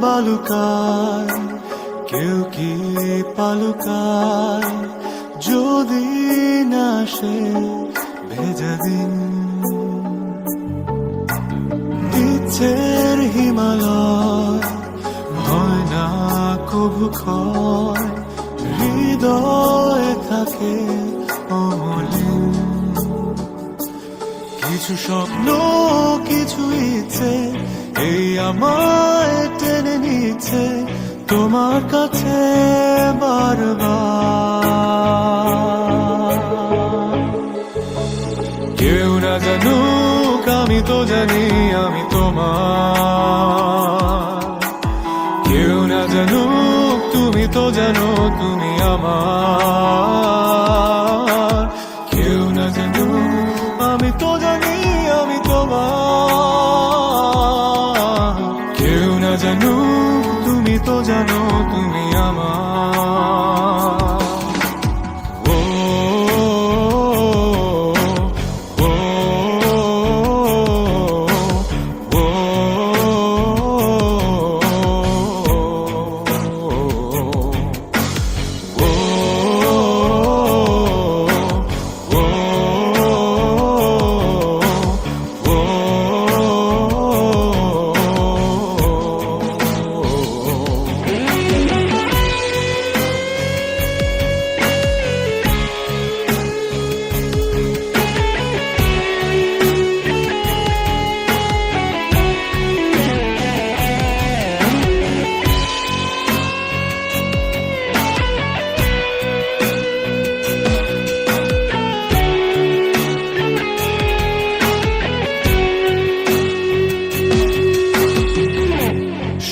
বালুকায় কেউ কি পালুকায় যদি না সে ভেজা দিন ইচ্ছের হিমালয় হয় না কবু ক্ষয় হৃদয় থাকে অমলিন কিছু স্বপ্ন কিছু ইচ্ছে এই আমায় টেনে নিচ্ছে তোমার কাছে বারবার কেউ না জানুক আমি তো জানি আমি তোমার কেউ না জানুক তুমি তো জানো তুমি আমার কেউ না জানুক আমি তো জানি আমি তোমার কেউ না জানুক তুমি তো জানো তুমি আমার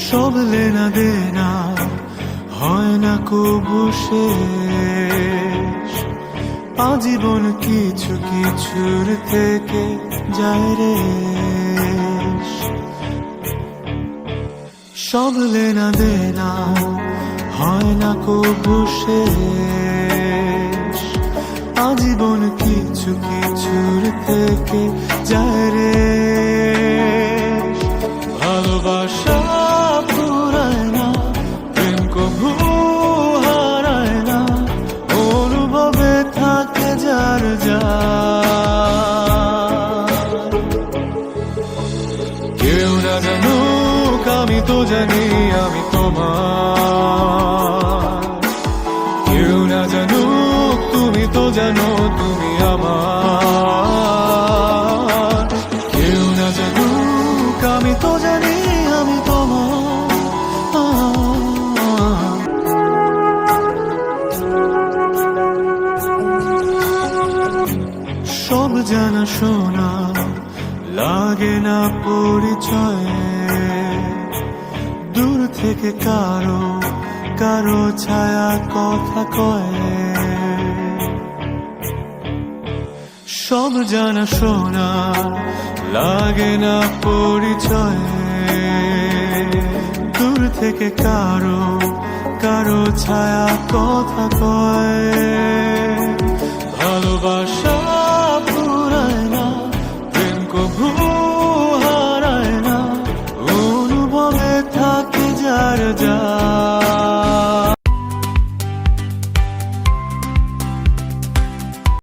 সব লেনা দেনা হয় না কবু শেষ আজীবন কিছু কিছুর থেকে যায় রে সব লেনা দেনা হয় না কবু শেষ আজীবন কিছু কিছুর থেকে যায় রে ভালোবাসা ফুরায় না প্রেম কবু হারায় না অনুভবে থাকে যার যার কেউ না জানুক আমি তো জানি আমি তোমার কেউ না জানুক তুমি তো জানো তুমি আমার কেউ না জানুক আমি তো জানি আমি তোমার সব জানা শোনা লাগে না পরিচয়ে দূর থেকে কারো কারো ছায়া কথা কয় সব জানা শোনা লাগে না পরিচয়ে দূর থেকে কারো কারো ছায়া কথা কয় ভালোবাসা ফুরায় না প্রেম কবু হারায় না অনুভবে থাকে যার যার